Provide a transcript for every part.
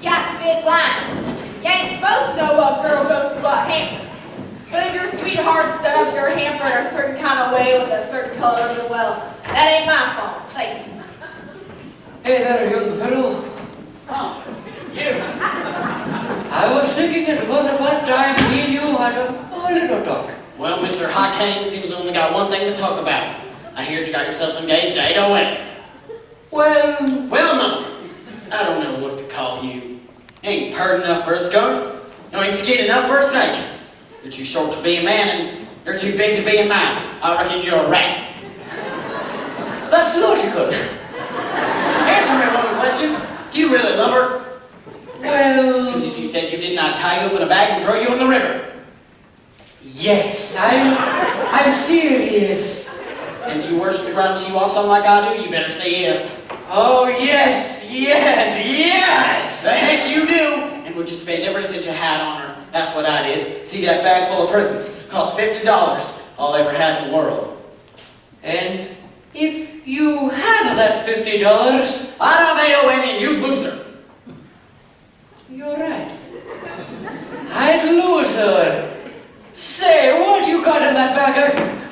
You got to be blind. You ain't supposed to know what girl goes to what hamper. But if your sweetheart's done up your hamper in a certain kind of way with a certain color, well, that ain't my fault. Thank you. Hey there, young fellow. Oh, you. I was thinking it was about time me and you had a little talk. Well, Mr. Hawkins seems to only got one thing to talk about. I heard you got yourself engaged 808. Well, no. I don't know what to call you. You ain't pert enough for a skunk. You ain't skinny enough for a snake. You're too short to be a man, and you're too big to be a mouse. I reckon you're a rat. that's logical. Answer me one question. Do you really love her? Well, Because if you said you didn't, I'd tie you up in a bag and throw you in the river. yes, I'm serious. And do you worship the ground she walks on like I do? You better say yes. Oh, yes, yes, yes! The heck you do! And would you spend every cent you had on her? That's what I did. See that bag full of presents? Cost $50. All I ever had in the world. And if you had that $50, I'd have AON and you'd lose her. you're right. I'd lose her. Say, what you got in that bag?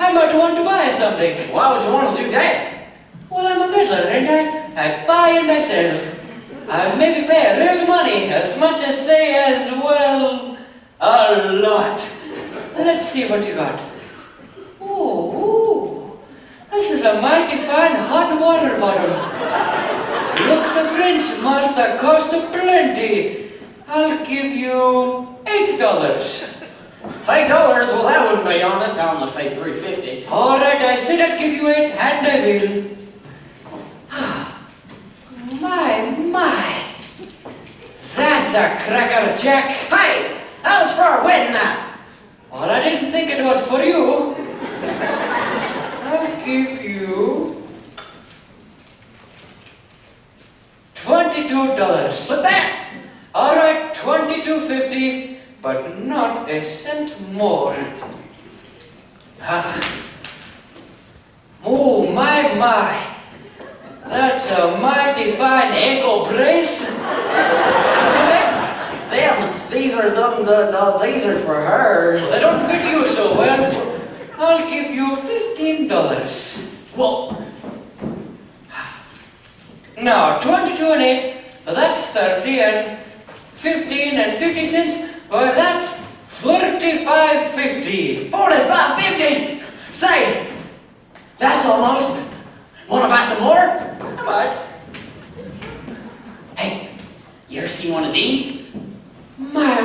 I might want to buy something. Why would you want to do that? Well, I'm a peddler, and I buy and I sell. I maybe pay real money, as much as say as, well, a lot. Let's see what you got. Oh, this is a mighty fine hot water bottle. Looks a French, must have cost a plenty. I'll give you $8. $8? Well, that wouldn't be honest. I only paid $3.50. All right, I said I'd give you 8, and I will. My. That's a cracker, Jack. Hey! That was for our wedding night. Well, I didn't think it was for you. I'll give you $22. But that's... All right, $22.50, but not a cent more. Oh, my. That's a mighty fine ankle brace. These are for her. They don't fit you so well. I'll give you $15. Well, Now, 22 and 8, that's 30, and 15 and 50 cents, well, that's $45.50. $45.50. Say, that's almost. Want to buy some more? I might. Hey, you ever seen one of these? My,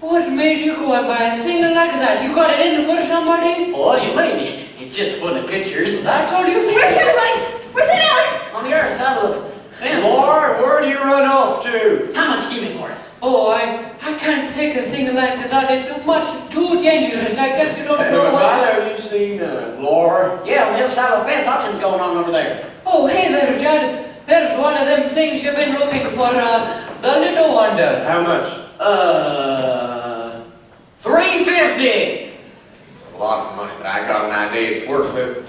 what made you go and buy a thing like that? You got it in for somebody? What do you mean? It's just full of pictures. That's all you think? Where's everybody? Where's it out? On the other side of the fence. Lord, where do you run off to? How much give me for it? Oh, I can't take a thing like that. It's much too dangerous. I guess you don't know what... Have you seen Laura? Yeah, on the other side of the fence, auction's going on over there. Oh, hey there, Judd. There's one of them things you've been looking for, the little wonder. How much? $3.50. It's a lot of money, but I got an idea. It's worth it.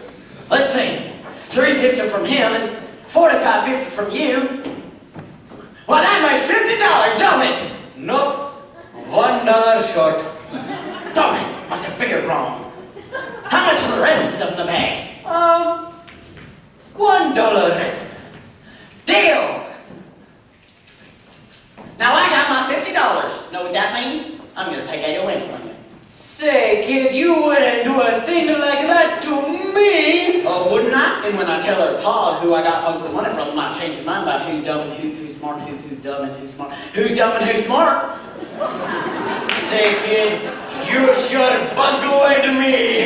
Let's see. $3.50 from him and $45.50 from you. Well, that makes $50, don't it? Nope. $1 short. Darn it, must have figured wrong. How much for the rest of the stuff in the bag? $1. Deal! Now I got my $50. Know what that means? I'm gonna take 808 from you. Say, kid, you wouldn't do a thing like that to me. Oh, wouldn't I? And when I tell her pa who I got most of the money from, I might change his mind about who's dumb and who's smart, who's dumb and who's smart. Who's dumb and who's smart? Say, kid, you sure bug away to me.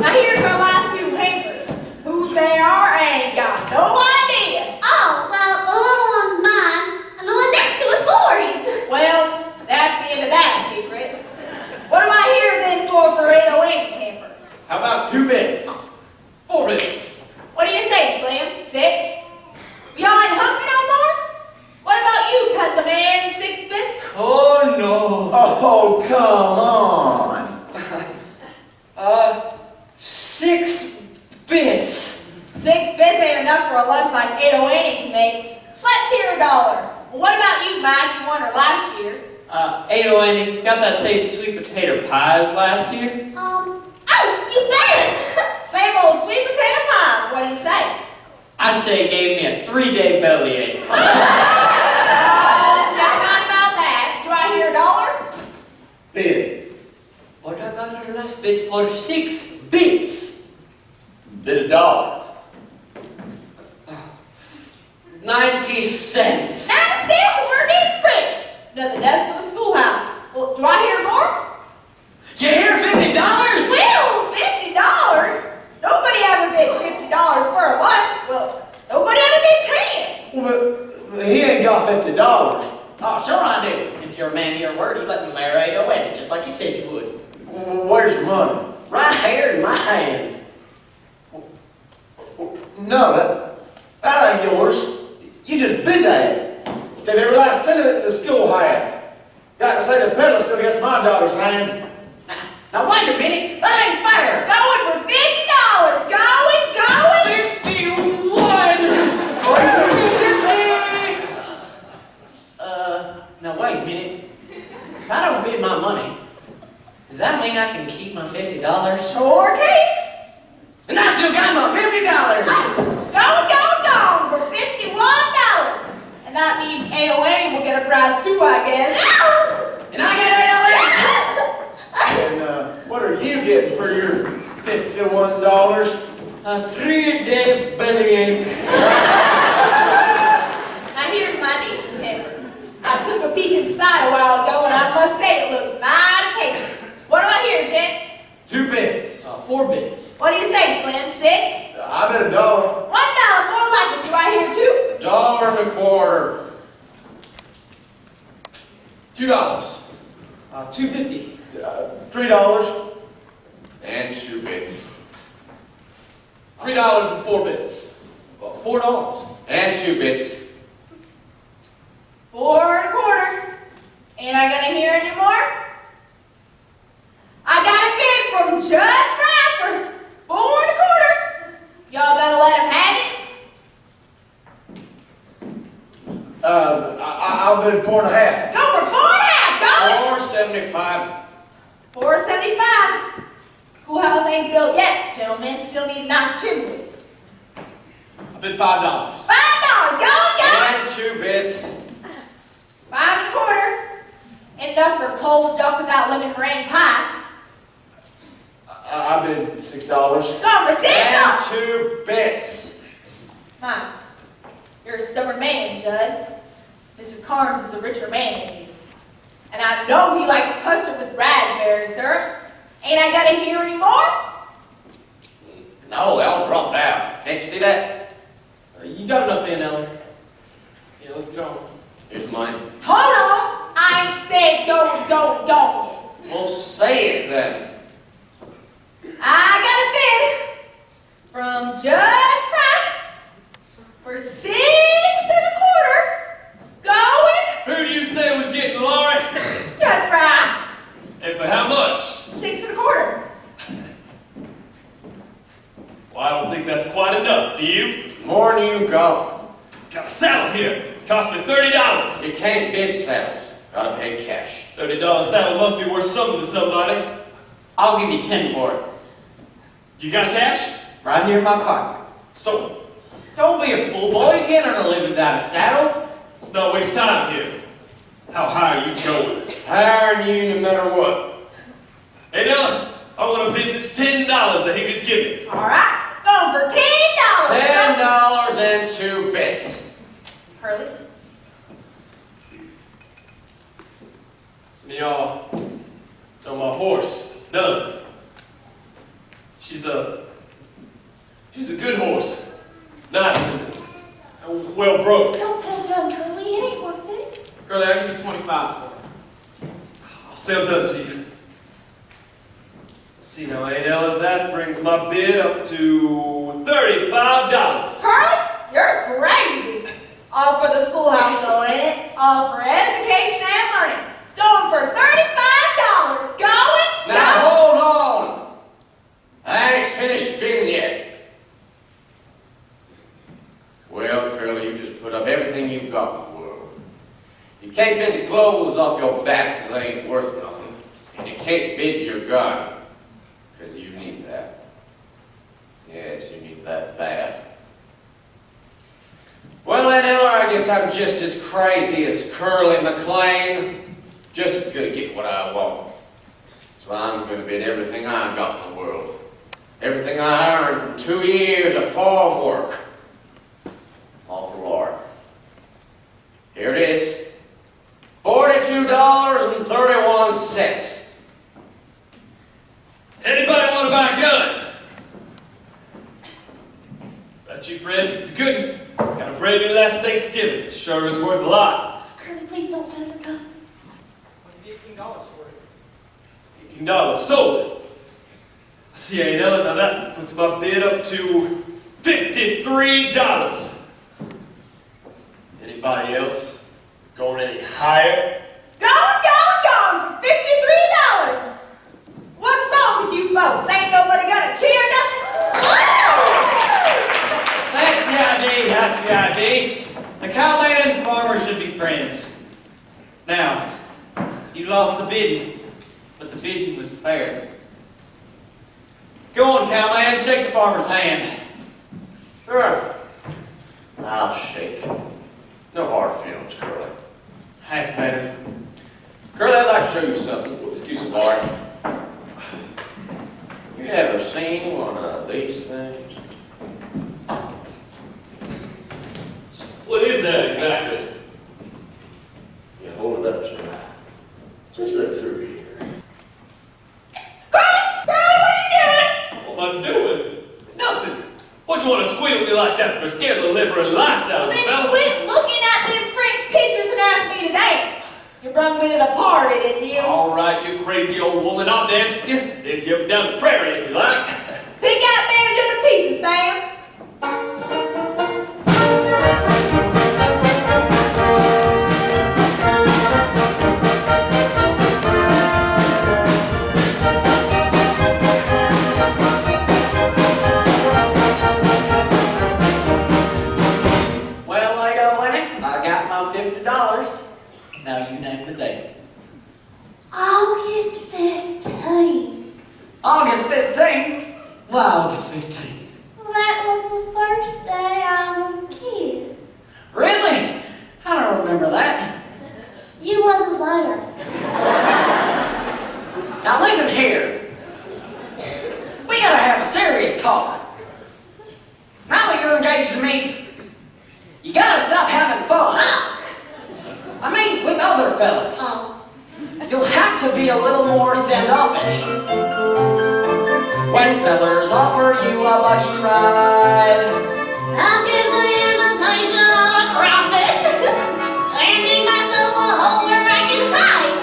Now here's our last two hampers. Who they are, I ain't got no idea. Oh, well, the little one's mine, and the one next to is Lori's. Well, that's the end of that secret. What am I here then for 808's hamper? How about 2 bits? 4 bits. What do you say, Slim? 6? Y'all ain't hungry no more? What about you, peddler man? 6 bits? Oh, no. Oh, come on. 6 bits. 6 bits ain't enough for a lunch like 808 can make. Let's hear $1. Well, what about you, Mike? You won her last year. Hey, Andy, got that same sweet potato pie as last year? Oh, you bet! Same old sweet potato pie. What do you say? I say it gave me a 3-day bellyache. Never mind about that. Do I hear $1? Bid. But I got her last bid for 6 bits. Bid $1. 90 cents. 90 cents? We're getting rich. Nothing less for the schoolhouse. Well, do I hear more? You hear $50? Well, $50? Nobody ever bid $50 for a lunch. Well, nobody ever bid 10. Well, but he ain't got $50. Oh, sure I do. If you're a man of your word, you let me marry Ada Wedding, just like you said you would. Where's your money? Right here in my hand. No, that ain't yours. You just bid that. Gave every last cent of it to the schoolhouse. Got to say the peddler still gets my daughter's hand. Now wait a minute, that ain't fair. Going for $50. Going. 51! Now wait a minute. If I don't bid my money, does that mean I can keep my $50? Sure can. And I still got my $50! Going for $51. And that means AOA will get a prize too, I guess. And I get $8! And what are you getting for your $51? A 3-day bellyache. Now here's my niece's hamper. I took a peek inside a while ago and I must say it looks mighty tasty. What do I hear, gents? 2 bits. 4 bits. What do you say, Slim? 6? I bet $1. $1, more like it. Do I hear 2? $1.25. $2. $2.50. $3. And 2 bits. $3 and 4 bits. $4. And 2 bits. 4 1/4. Ain't I gonna hear any more? I got a bid from Judd Bradford. 4 1/4. Y'all gonna let him have it? I'll bid 4.5. Go for 4 1/2. $4.75. Go. 4.75. Schoolhouse ain't built yet, gentlemen. Still need a nice chimney. I bid $5. $5. Go. And 2 bits. 5 1/4. Enough for cold duck without lemon meringue pie. I bid $6. Go for $6. And 2 bits. Mike, you're a stubborn man, Judd. Mr. Carnes is a richer man than you. And I know he likes custard with raspberry syrup. Ain't I gotta hear any more? No, they all dropped out. Can't you see that? You got enough in, Ellen. Yeah, let's go. Here's mine. Hold on. I ain't said go. Well, say it then. I got a bid from Judd Fry for 6 1/4. Going. Who do you say was getting Laurie? Judd Fry. And for how much? 6 1/4. Well, I don't think that's quite enough, do you? More than you got. Got a saddle here. Cost me $30. You can't bid saddles. Gotta pay cash. $30 saddle must be worth something to somebody. I'll give you 10 for it. You got cash? Right here in my pocket. So, Don't be a fool, boy. You can't earn a living without a saddle. let's not waste time here. How high are you going? Higher than you no matter what. Hey, Dylan, I want to bid this $10 that he just gave me. All right. Going for $10. $10 and 2 bits. Curly. Some of y'all know my horse, Dylan. She's a good horse. Nice and well broke. Don't tell Doug, Curly. It ain't worth it. Girl, I'll give you 25 for it. I'll sell done to you. Let's see now, Aunt Ella, that brings my bid up to $35. Curly, you're crazy. All for the schoolhouse, though, ain't it? All for education and learning. Going for $35. Going. Now hold on. I ain't finished bidding yet. Well, Curly, you just put up everything you've got in the world. can't bid the clothes off your back 'cause they ain't worth nothing. And you can't bid your gun, 'cause you need that. Yes, you need that bad. Well, then, Eller, I guess I'm just as crazy as Curly McLean. Just as good at getting what I want. So I'm going to bid everything I've got in the world. Everything I earned from 2 years of farm work. All for Lord. Here it is. $42.31. Anybody want to buy a gun? That's you, Fred. It's a good one. Got a brand new last Thanksgiving. It sure is worth a lot. Curly, please don't sell your gun. $18 for it. $18 sold. See, ain't Ellen, now that puts my bid up to $53. Anybody else going any higher? Gone for $53. What's wrong with you folks? Ain't nobody gonna cheer nothing? That's the idea. The cowman and the farmer should be friends. Now, you lost the bidding, but the bidding was fair. Go on, cowman, shake the farmer's hand. Sure. I'll shake. No hard feelings, Curly. That's better. Curly, I'd like to show you something. Excuse me, Bart. You ever seen one of these things? What is that exactly? You hold it up so high. Just look through here. What am I doing? Nothing. What you want to squeal me like that for? Scare the liver and lights out of Well, me, then fella? quit looking at them French pictures and ask me to dance. You brung me to the party, didn't you? All right, you crazy old woman. I'll dance with you. Dance you up and down the prairie if you like. Pick that banjo to pieces, Sam. Well, I got winning. I got my $50. Now you name the date. August 15th. August 15th? Why August 15th? That was the first day I was a kid. Really? I don't remember that. You wasn't there. Now listen here. We gotta have a serious talk. Now that you're engaged to me, you gotta stop having fun. I mean, with other fellas. Oh. You'll have to be a little more standoffish. When fellers offer you a buggy ride, I'll give the invitation on a crawfish. Landing myself a hole where I can hide.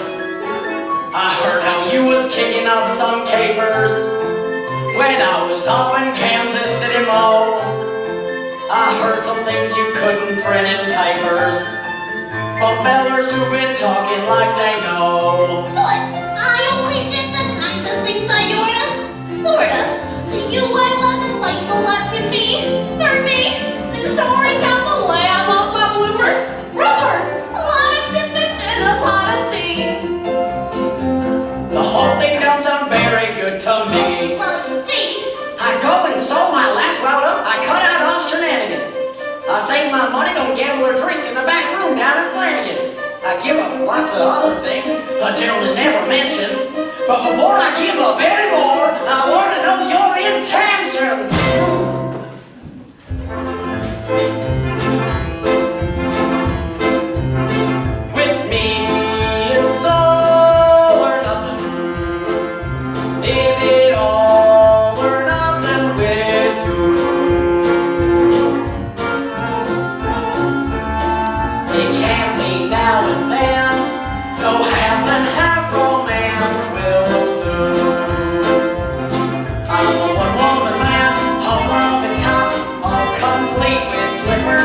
I heard how you was kicking up some capers when I was off in Kansas City Mall. I heard some things you couldn't print in papers from fellers who've been talking like they know. But I only did the kinds of things I oughta. Sorta. To you I was as faithful as can be. For me, the story about the way I lost my bloopers. Rubbers! A lot of tempest in a pot of tea. The whole thing don't sound very good to me. Well, you see, I go and sold my last route up. I cut out all shenanigans. I save my money, don't gamble or drink in the back room down at Flanagan's. I give up lots of other things a gentleman never mentions. But before I give up any more, I want to know your intentions. With me, it's all or nothing. Is it all or nothing with you? It can be now and then. No half and half romance will do. I'm a one-woman man, a love and top, all complete with slippers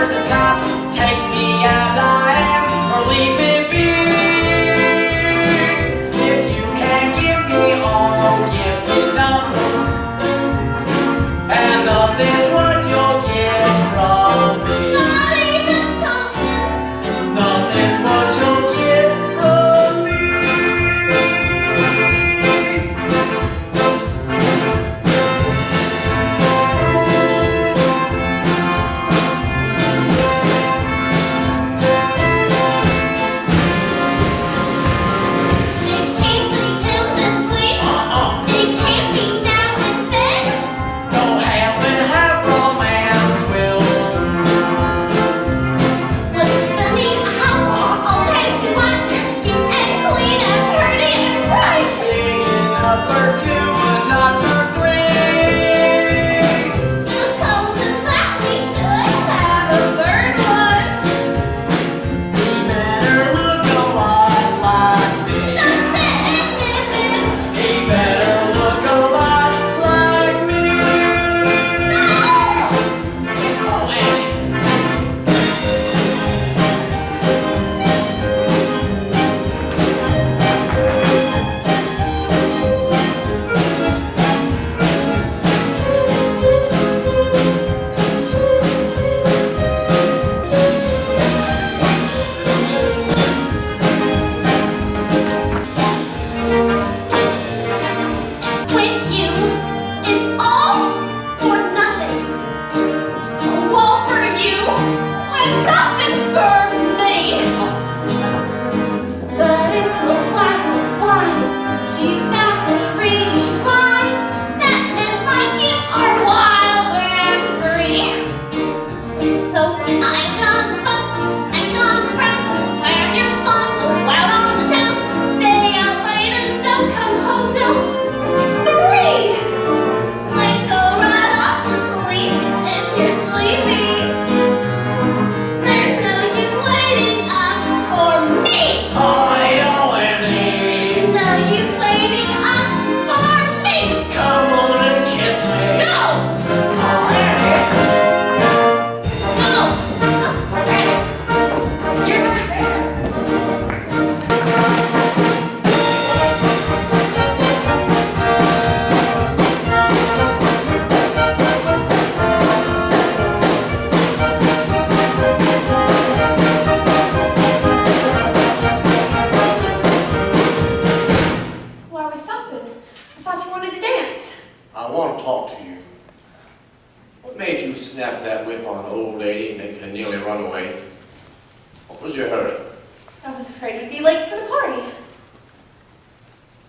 afraid we'd be late for the party.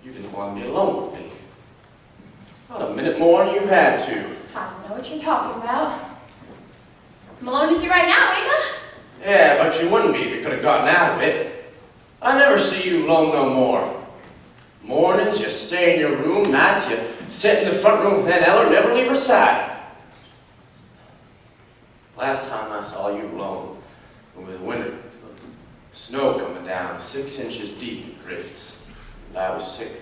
You didn't want to be alone with me. Not a minute more than you had to. I don't know what you're talking about. I'm alone with you right now, ain't I? Yeah, but you wouldn't be if you could have gotten out of it. I never see you alone no more. Mornings, you stay in your room. Nights, you sit in the front room with Aunt Eller, never leave her side. Last time I saw you alone, it was winter. Snow coming down, 6 inches deep in drifts. And I was sick.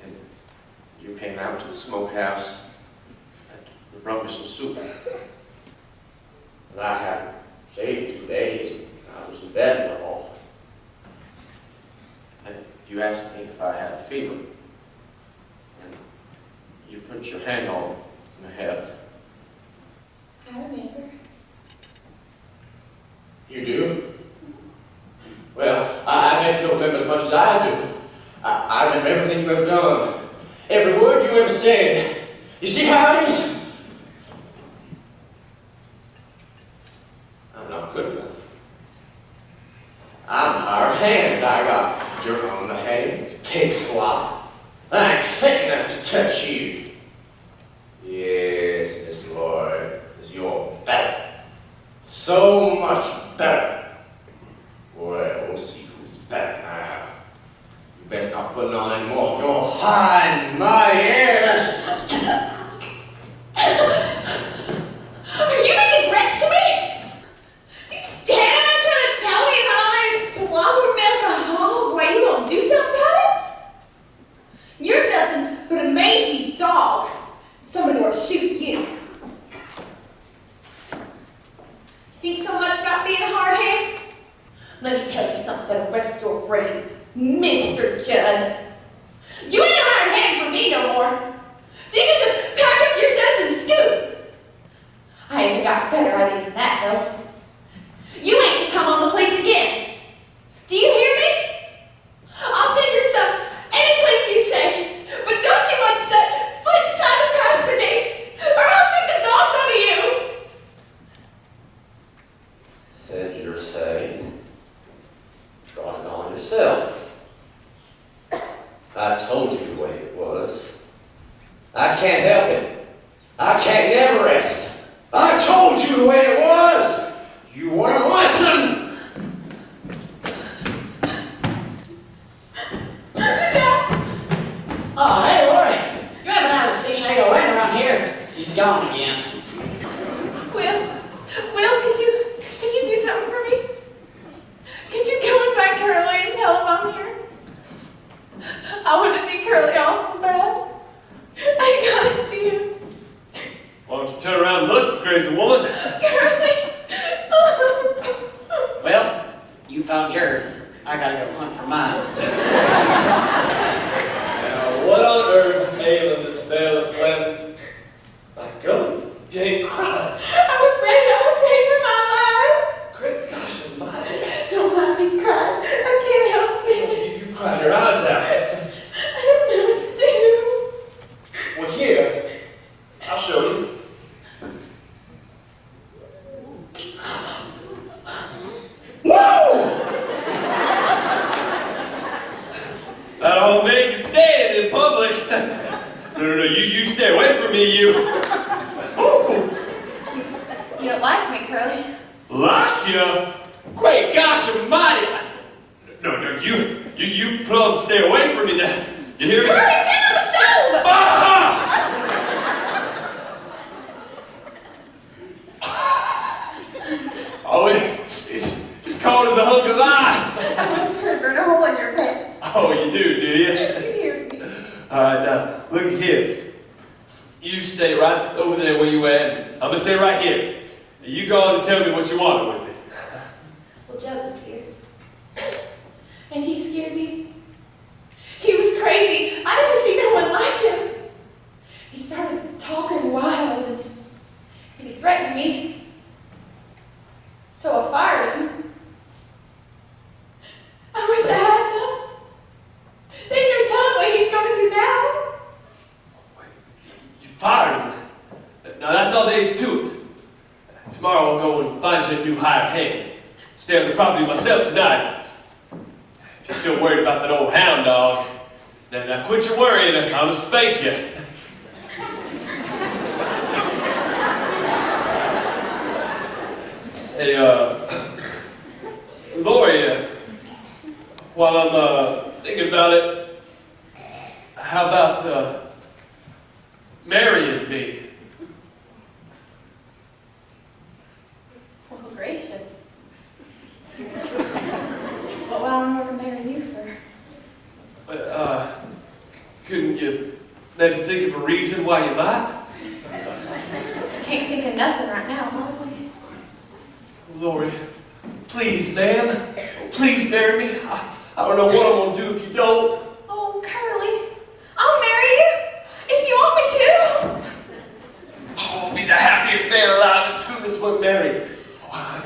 And you came out to the smokehouse and brought me some soup. But I hadn't shaved 2 days, and I was in bed and all. And you asked me if I had a fever. And you put your hand on my head. I remember. You do? Well, I bet you don't remember as much as I do. I remember everything you ever done. Every word you ever said. You see how it is? I'm not good enough. I'm a hard hand. I got dirt on the hands, pig slop. I ain't fit enough to touch you. Yes, Miss Lloyd, 'cause you're better. So much better. Well, we'll see who's better now. You best not put on any more of your high and mighty airs. Are you making threats to me? You standing there trying to tell me how I slobber me like a hog while you won't do something about it? You're nothing but a mangy dog. Somebody will shoot you. Think so much about being a hard hand? Let me tell you something that'll rest your brain, Mr. Judd. You ain't a hard hand for me no more. So you can just pack up your duds and scoot. I even got better ideas than that, though. You ain't to come on the place again. Do you hear me? I'll send your stuff any place you say, but don't you want to set foot inside the pasture gate, or I'll stick the dogs out of you. Said your say. Brought it on yourself. I told you the way it was. I can't help it. I can't never rest. I told you the way it was. You wouldn't listen. Who's that? Oh, hey, Lori. You haven't had a San Diego rain around here. She's gone again. Will, could you do something for me? Could you go and find Curly and tell him I'm here? I want to see Curly awful bad. I gotta see him. Why don't you turn around and look, you crazy woman? Curly! Well, you found yours. I gotta go hunt for mine. Now, what on earth is ailing this Bella Clem? My God, you ain't crying. I'm afraid for my life. Great gosh almighty. Don't mind me cry. I can't help it. You cried your eyes out. I don't know what to do. Well, here, I'll show you. That old man can stand in public. No, you stay away from me, you. Ooh, You don't like me, Curly. like ya? Great gosh almighty. No, you plumb stay away from me now. You hear me? Curly, sit on the stove! Ah! Oh, it's cold as a hunk of ice. I wish there burn a hole in your pants. Oh, you do you? Did you hear me? All right, now, look at here. You stay right over there where you at. I'm gonna stay right here. And you go on and tell me what you want with me. Well, Judd was here. And he scared me. He was crazy. I never seen no one like him. He started talking wild and he threatened me. So I fired him. I wish I hadn't. There's no telling what he's going to do now. You fired him. Now that's all there is to it. Tomorrow I'll go and find you a new hired hand. Stay on the property myself tonight. If you're still worried about that old hound dog, now quit your worrying. I'm gonna spank you. Hey, Lori, while I'm thinking about it, how about marrying me? Well, gracious. What would I want to marry you for? Couldn't you maybe think of a reason why you might? Can't think of nothing right now, huh? Lori, please, ma'am, please marry me. I don't know what I'm gonna do if you don't. Oh, Curly, I'll marry you if you want me to. Oh, I'll be the happiest man alive as soon as we're married. Oh, I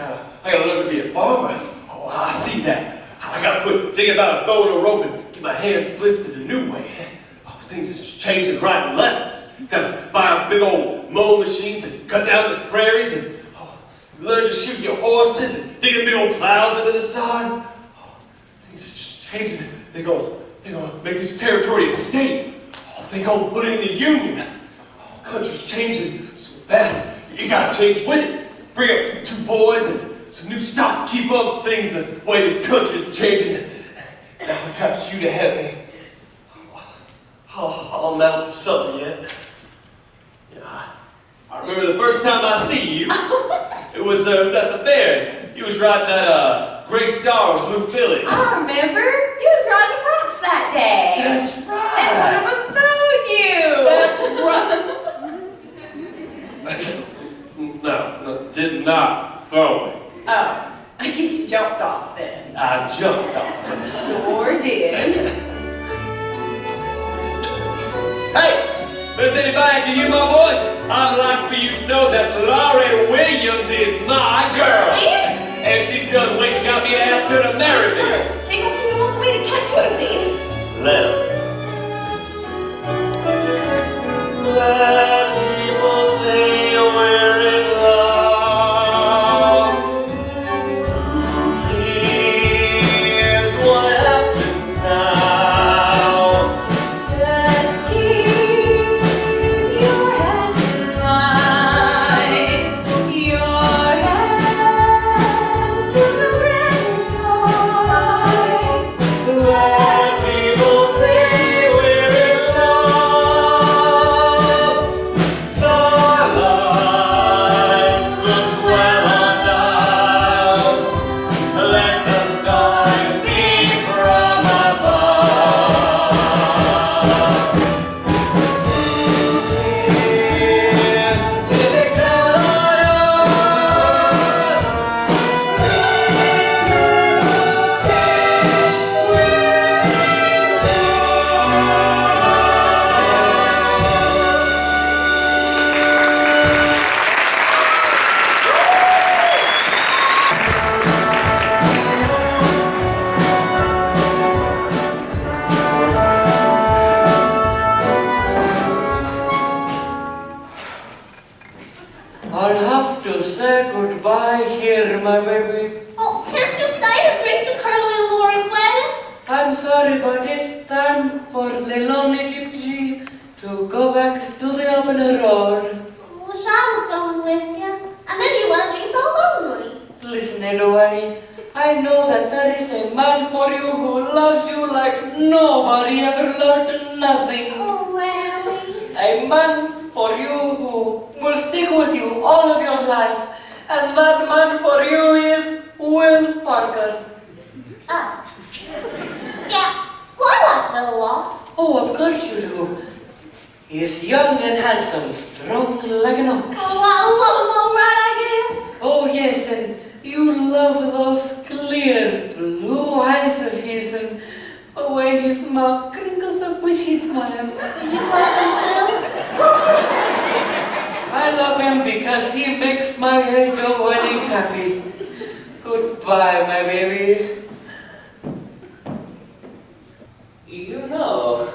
gotta learn to be a farmer. Oh, I see that. I gotta think about a photo rope and get my hands blistered a new way. Oh, things is just changing right and left. Gotta buy big old mowing machines and cut down the prairies and learn to shoot your horses and dig big old plows into the sod. Oh, things are just changing. They're gonna make this territory a state. Oh, they're gonna put it in the union. Oh, country's changing so fast. You gotta change with it. Bring up 2 boys and some new stock to keep up with things the way this country's changing. Now I got you to help me. Oh, I'll amount to something yet. Yeah, I remember the first time I see you. It was at the fair. You was riding that gray star with blue fillies. I remember. You was riding the Bronx that day. That's right. And one of them phoned you. That's right. No, did not throw me. Oh, I guess you jumped off then. I jumped off. Sure did. Hey, does anybody can hear my voice? I'd like for you to know that Laurie Williams is my girl. And she's done waiting, got me to ask her to marry me. They gonna be on the way to Catoozy. Let people say we're in love. Who cares what happens now? Just keep your hand in mine. Your hand is a red wine. Let people say we're in love. Starlight looks well on us. Let the stars beam from above. Yes, they tell I'll have to say goodbye here, my baby. Oh, can't you stay to drink to Curly and Lori's wedding? I'm sorry, but it's time for the lonely gypsy to go back to the open road. Wish I was going with you. And then you wouldn't be so lonely. Listen, Edwani, I know that there is a man for you who loves you like nobody ever loved nothing. Oh, Larry. A man for you who will stick with you all of your life. And that man for you is Will Parker. Oh. Yeah. Well, I like Will a lot. Oh, of course you do. He is young and handsome, strong like an ox. Oh, I love him all right, I guess. Oh yes, and you love those clear blue eyes of his and the way his mouth crinkles up when he smiles. So you love him too? I love him because he makes my head go really happy. Goodbye, my baby. You know,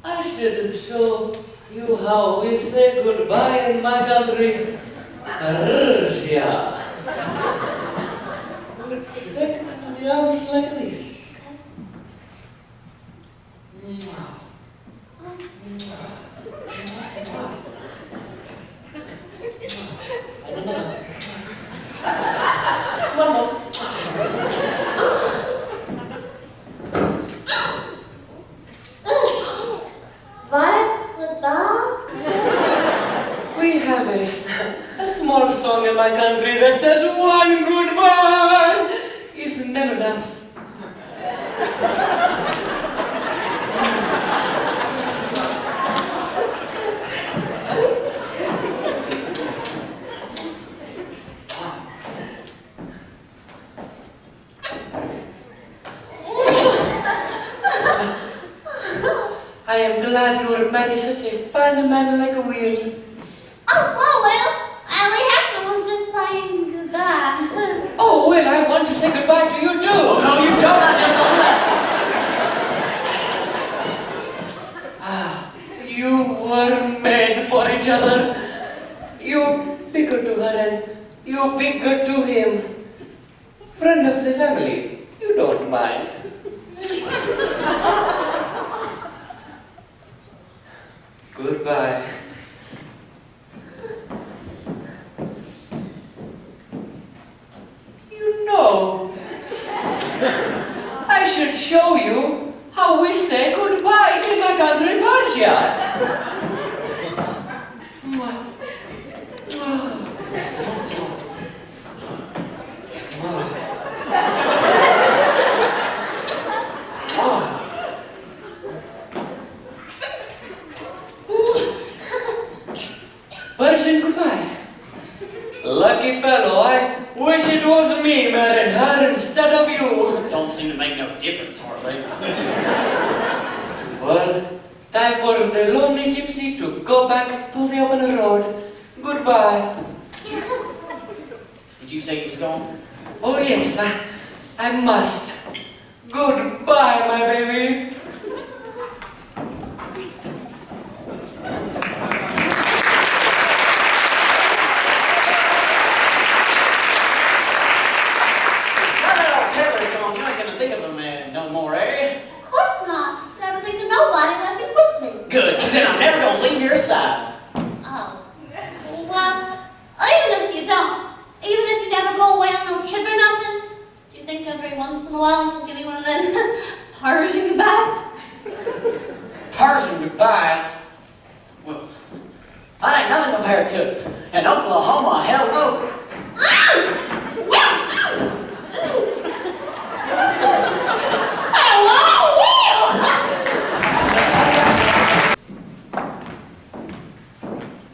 I should show you how we say goodbye in my country, Russia. Take me goes like this. One more. What's the dog? We have a small song in my country that says one goodbye is never enough. I am glad you were married such a fine man like Will. Oh, well, I only have to was just saying goodbye. Oh, Will, I want to say goodbye to you too. Oh, no, you don't. I just saw that. You were made for each other. You be good to her and you be good to him. Friend of the family, you don't mind. Goodbye. You know, I should show you how we say goodbye in my country, Persia. Persian goodbye. Lucky fellow, I wish it was me married her instead of you. Don't seem to make no difference, Harley. Well, time for the lonely gypsy to go back to the open road. Goodbye. Did you say he was gone? Oh yes, I must. Goodbye, my baby. Now that old Taylor's gone, you ain't gonna think of him no more, eh? Of course not. Never think of nobody unless he's with me. Good, because then I'm never gonna leave your side. Oh. Well, even if you don't, even if you never go away on no trip or nothing, do you think every once in a while you can give me one of them Persian goodbyes? Persian goodbyes. Well, I ain't nothing compared to an Oklahoma hello.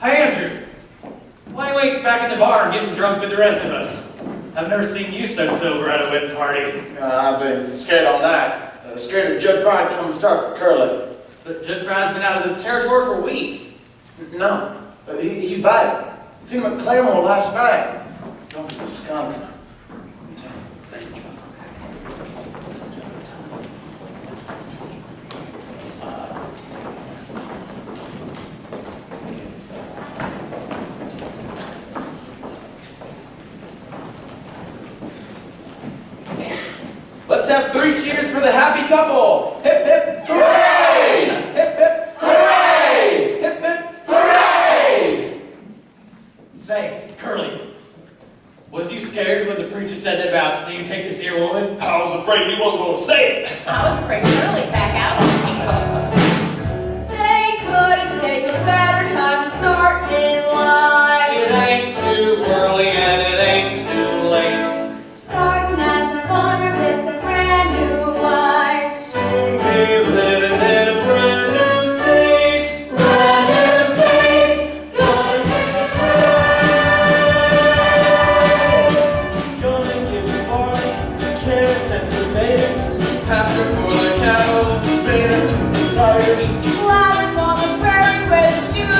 Hi, Andrew. Why you ain't back in the bar and getting drunk with the rest of us? I've never seen you so sober at a wedding party. I've been scared all night. Scared that Judd Pride come and start for Curly. But Judd Fry's been out of the territory for weeks. No, he's back. Seen him at Claremore last night. Drunk as a skunk. Let's have 3 cheers for the happy couple. Hip, hip, hooray! Hip, hip, hooray! Hip, hip, hooray! Say, Curly, was you scared when the preacher said that about, do you take this here woman? I was afraid he wasn't going to say it. I was afraid Curly back out on me. They couldn't pick a better time to start in life. It ain't too early and it ain't too late. Starting as a farmer with a brand new wife. Soon be living in a brand new state. Brand new states, gonna change the Gonna give the party carrots and tomatoes, pasture for the cattle, spinach, tires. flowers on the prairie where the Jews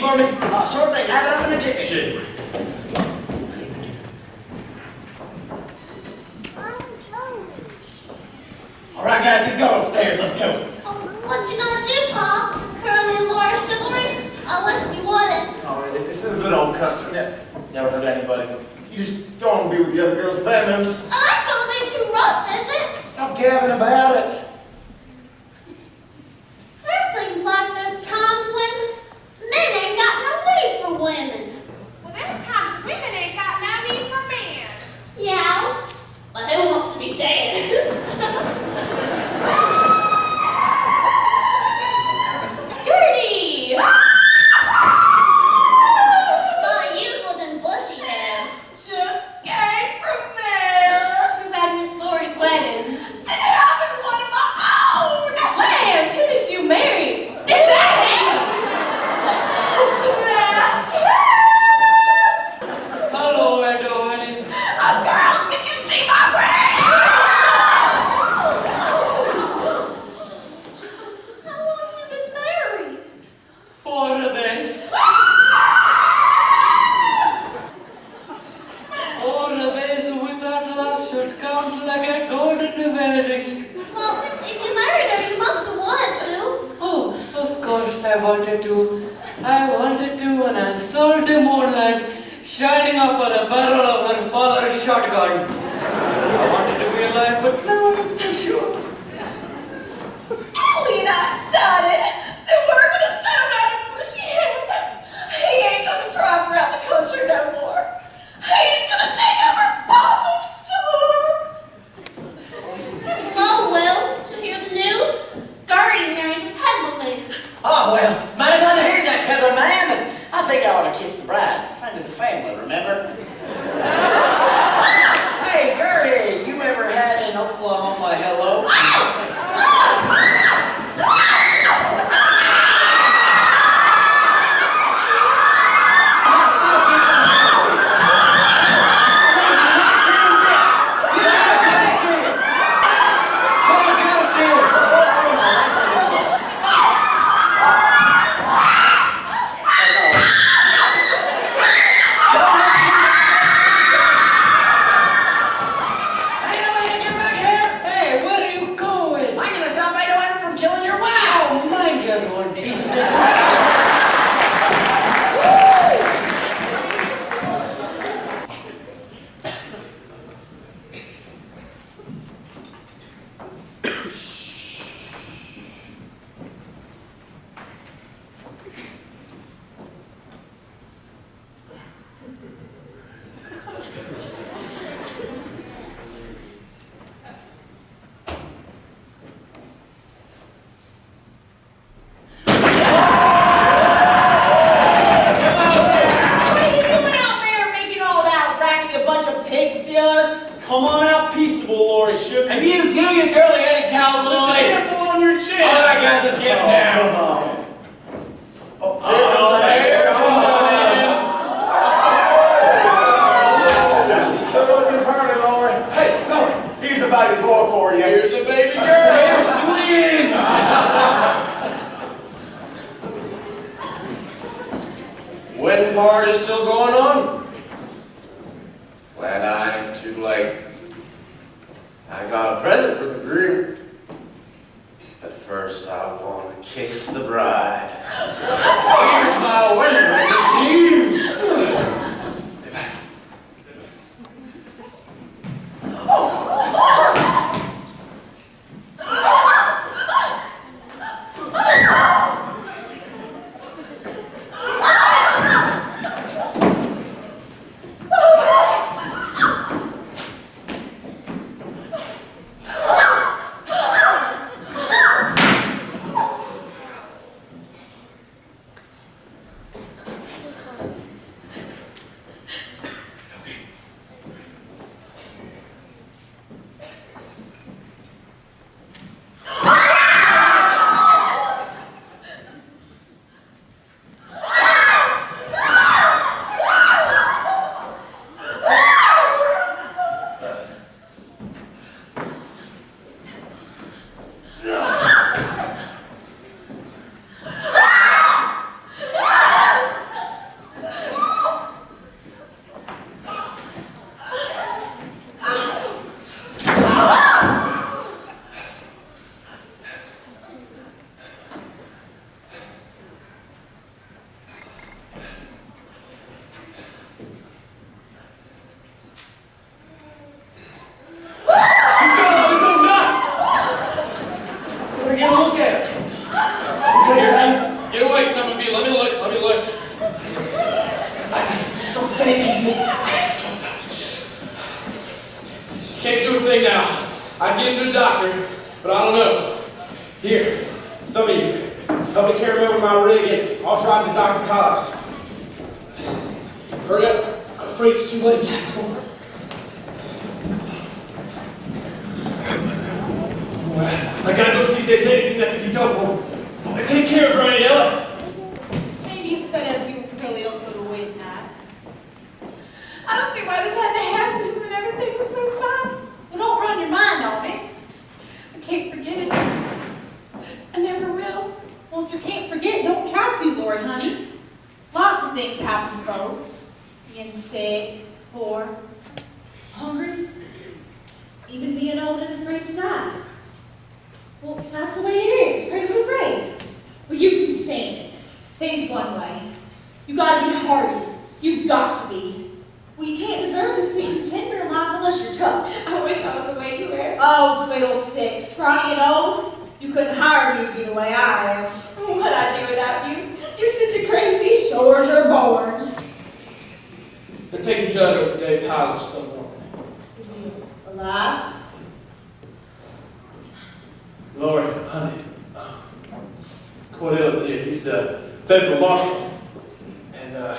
for me? Sure thing. Have it up in a jiffy. Shit. All right, guys, he's going upstairs. Let's go. What you gonna do, Pa? Curly and Laura chivalry? I wish you wouldn't. Oh, this is a good old custom. Never hurt anybody. You just don't want to be with the other girls and band members. I thought they too rough, is it? Stop gabbing about it. There seems like there's times when men ain't got no need for women. Well, there's times women ain't got no need for men. Yeah? But who wants to be dead? Gertie! My youth was in bushy hair. Just came from there. From back Miss Laurie's wedding. And having one of my I wanted to when I saw the moonlight shining off of the barrel of her father's shotgun. I wanted to be alive, but now I'm not so sure. Ellie and I decided that we're gonna settle down in Bushy Head. He ain't gonna drive around the country no more. He's gonna take over Papa's store. Oh, well, did you hear the news? Gertie married the peddler man. Oh, well, mighty glad to hear that, Peddler Man. I think I ought to kiss the bride. Friend of the family, remember? Hey, Gertie, you ever had an Oklahoma hello? Come on out peaceable, Lori Sugar. And you too, you curly-headed cowboy. Put the dimple on your chin. All right, guys, let's get down. Oh, here comes the So looking pretty, Lori. Hey, Lori, here's a baby boy for you. Here's a baby girl. Here's twins. Wedding party is still going on? Glad I ain't too late. I got a present for the groom. But first I want to kiss the bride. Here's my wedding present to you. Can't do a thing now. I'd get him to the doctor, but I don't know. Here, some of you, help me carry him over to my rig and I'll drive to Dr. Collins. Hurry up. I'm afraid it's too late, Gaston. I gotta go see if there's anything that can be done for him. Take care of Granny Ella. Maybe it's better if you and Curly don't go to wedding night. I don't see why this had to happen when everything was so fine. Well, don't run your mind on it. I can't forget it. I never will. Well, if you can't forget, don't try to, Lori, honey. Lots of things happen to folks. Being sick, poor, hungry, even being old and afraid to die. Well, that's the way it is. Pray to the brave. Well, you can stand it. He's one way. You gotta be hardy. You've got to be. Well, you can't deserve the sweet and tender in life unless you're tough. I wish I was the way you were. Oh, fiddlesticks. Scrawny and old, you couldn't hire me to be the way I am. What'd I do without you? You're such a crazy. So as you're born. They're taking Judd over to Dave Tyler's somewhere. Is he alive? Lori, honey, Cordell here, he's the federal marshal. And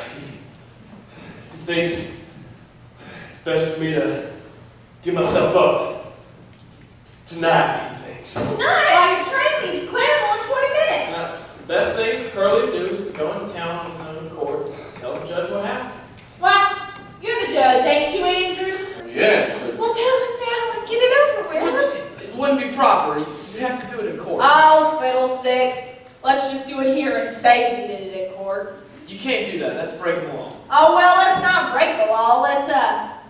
he thinks it's best for me to give myself up. Tonight, he thinks. Why, your train leaves Claremore in 20 minutes. The best thing for Curly to do is to go into town on his own accord and tell the judge what happened. Why, you're the judge, ain't you, Andrew? Yes, but Well, tell him now and get it over with. It wouldn't be proper. You'd have to do it in court. Oh, fiddlesticks. Let's just do it here and say we did it in court. You can't do that. That's breaking the law. Oh, well, let's not break the law. Let's,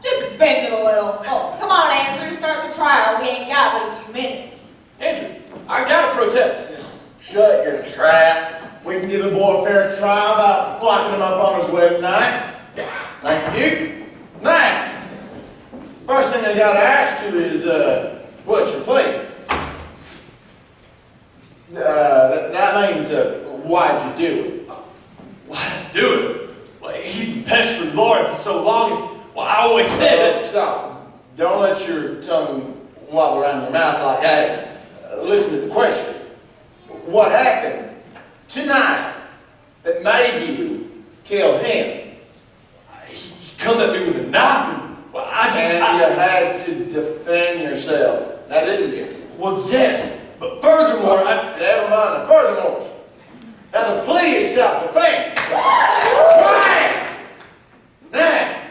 just bend it a little. Oh, come on, Andrew, start the trial. We ain't got but a few minutes. Andrew, I gotta protest. Shut your trap. We can give a boy a fair trial without blocking him up on his wedding night. Thank you. Now, first thing I gotta ask you is, what's your plea? That means, why'd you do it? Why'd I do it? Well, he's been pestering Lori for so long. And, well, I always said that. Stop. Don't let your tongue wobble around your mouth like that. Listen to the question. What happened tonight that made you kill him? He come at me with a knife. And, well, And you had to defend yourself. Now, didn't you? Well, yes. But furthermore, Never mind the furthermore. Now, the plea is self-defense. Right! Now,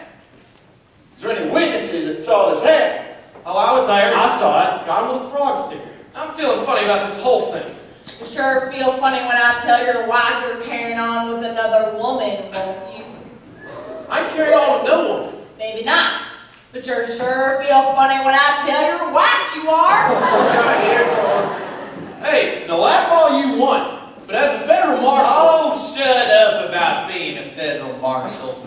is there any witnesses that saw this happen? Oh, I was there. I saw it. Got him with a frog sticker. I'm feeling funny about this whole thing. You sure feel funny when I tell your wife you're carrying on with another woman, won't you? I ain't carried on with no one. Maybe not. But you sure feel funny when I tell your wife you are. Hey, now laugh all you want. But as a federal marshal. Oh, shut up about being a federal marshal.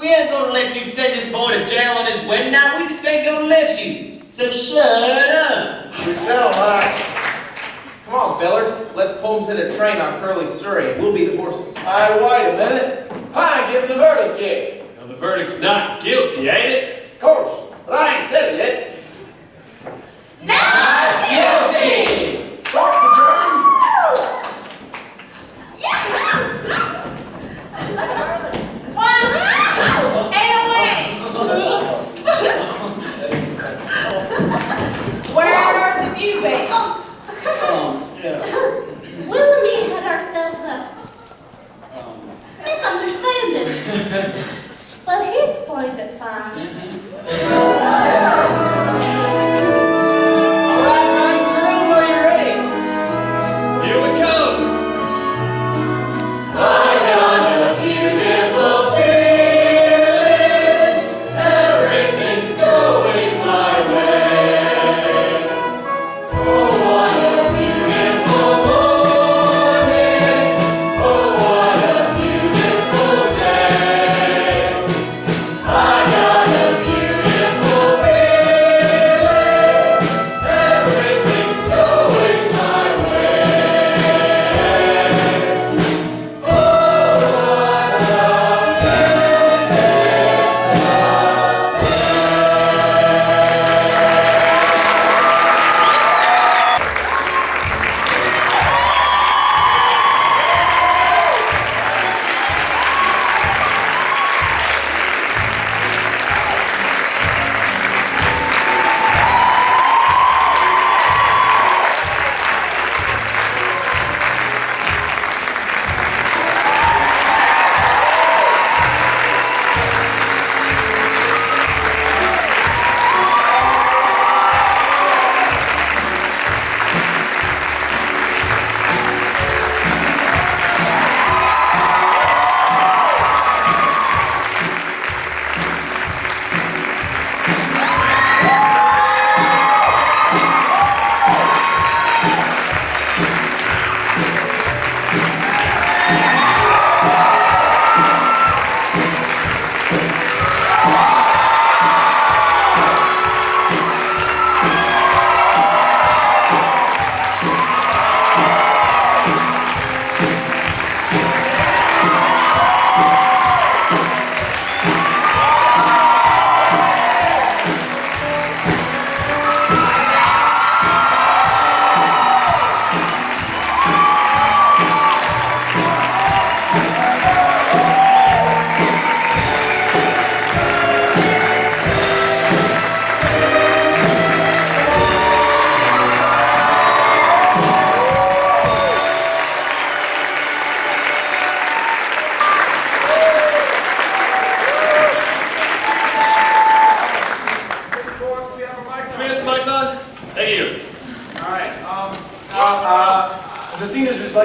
We ain't gonna let you send this boy to jail on his wedding night. We just ain't gonna let you. So shut up. You tell him, I. Come on, fellers. Let's pull him to the train on Curly Surrey and we'll be the horses. Hey, wait a minute. I ain't giving the verdict yet. Now, the verdict's not guilty, ain't it? Of course, but I ain't said it yet. Not Guilty! Court's adjourned. Wow! And away! Where on earth have you been? Will and me had ourselves a misunderstanding. Well, he explained it fine. All right, girl,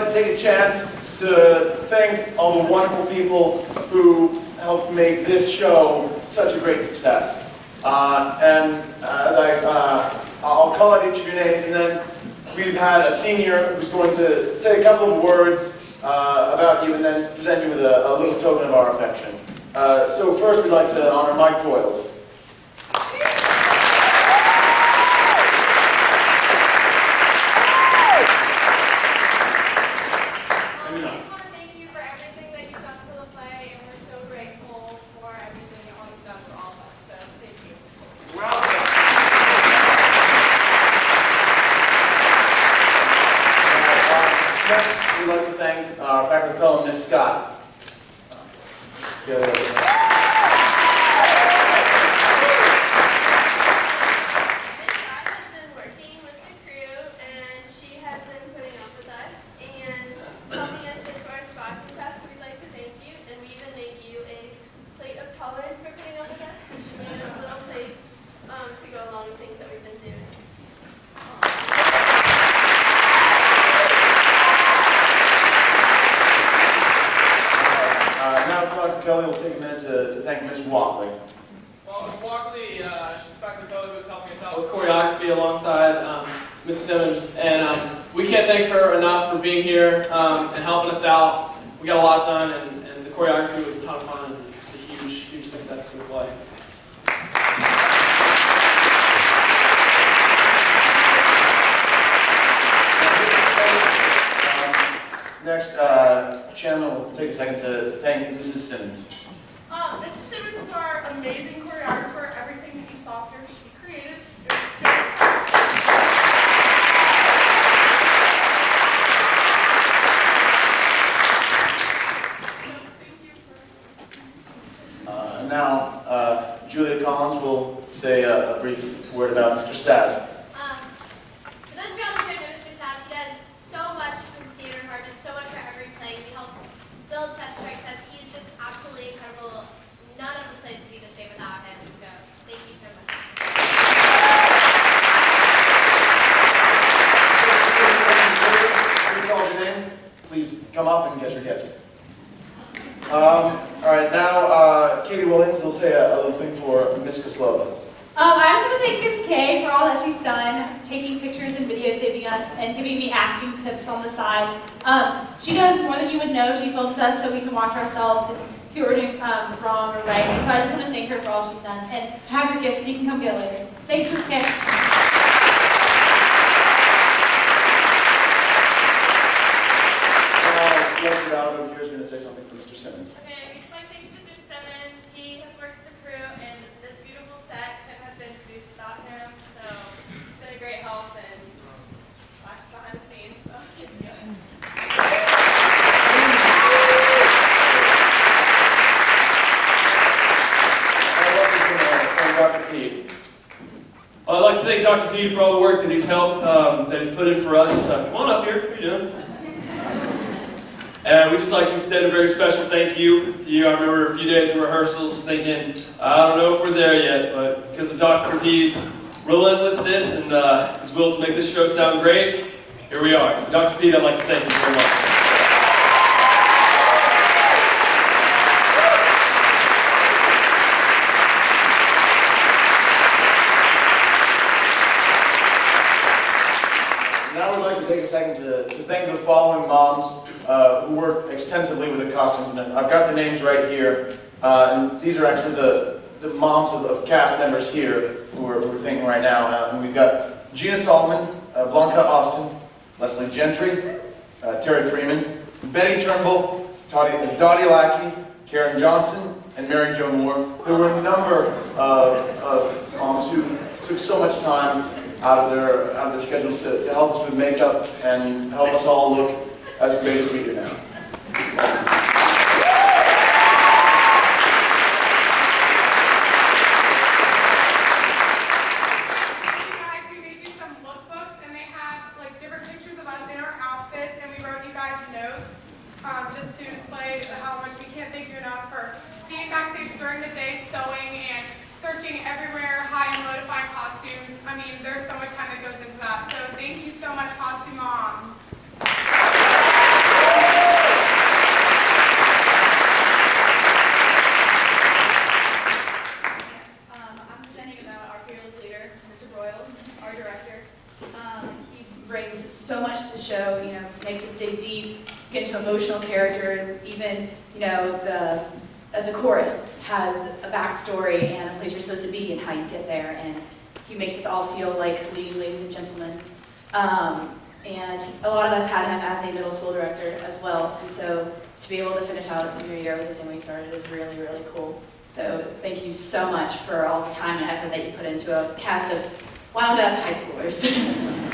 like to take a chance to thank all the wonderful people who helped make this show such a great success. I'll call out each of your names, and then we've had a senior who's going to say a couple of words about you, and then present you with a little token of our affection. So first, we'd like to honor Mike Boyle. Next, we'd like to thank our faculty fellow, Miss Scott. Kelly will take a minute to thank Miss Walkley. Well, Miss Walkley, she's the faculty fellow who was helping us out with choreography alongside Miss Simmons, and we can't thank her enough for being here and helping us out. We got a lot done, and the choreography was a ton of fun, and it's a huge, huge success to the play. Next, Chandler will take a second to thank Mrs. Simmons. Mrs. Simmons is our amazing choreographer. Everything that you saw here, she created. It was fantastic. Now, Julia Collins will say a brief word about Mr. Stas. For those of you out there who know Mr. Stas, he does so much for the theater department, so much for every play. He helps build sets, strike sets. He's just absolutely incredible. None of the plays would be the same without him, so thank you so much. If you call your name, please come up and get your gift. All right, now Katie Williams will say a little thing for Miss Koslova. I just want to thank Miss Kay for all that she's done, taking pictures and videotaping us, and giving me acting tips on the side. She does more than you would know. She films us so we can watch ourselves and see what we're doing wrong or right. And so I just want to thank her for all she's done. And have your gift so you can come get it later. Thanks, Miss Kay. Leslie out over here is going to say something for Mr. Simmons. Okay, we just like to thank Mr. Simmons. He has worked with the crew, and this beautiful set couldn't have been produced without him. So he's been a great help and behind the scenes. So thank you. Dr. Pete. I'd like to thank Dr. P for all the work that he's helped, that he's put in for us. Come on up here. How you doing? And we'd just like to extend a very special thank you to you. I remember a few days of rehearsals thinking, I don't know if we're there yet, but because of Dr. P's relentlessness and his will to make this show sound great, here we are. So Dr. Pete, I'd like to thank you very much. Now we'd like to take a second to thank the following moms who worked extensively with the costumes. And I've got the names right here. And these are actually the moms of cast members here who we're thanking right now. And we've got Gina Solomon, Blanca Austin, Leslie Gentry, Terry Freeman, Betty Turnbull, Dottie Lackey, Karen Johnson, and Mary Jo Moore. There were a number of moms who took so much time out of their schedules to help us with makeup and help us all look as great as we do now. Guys, we made you some lookbooks, and they have like different pictures of us in our outfits, and we wrote you guys notes just to display how much we can't thank you enough for being backstage during the day, sewing and searching everywhere, high and low to find costumes. I mean, there's so much time that goes into that. So thank you so much, costume moms. emotional character. Even, you know, the chorus has a backstory and a place you're supposed to be and how you get there. And he makes us all feel like ladies and gentlemen. And a lot of us had him as a middle school director as well. And so to be able to finish out senior year with the same way you started is really, really cool. So thank you so much for all the time and effort that you put into a cast of wound up high schoolers.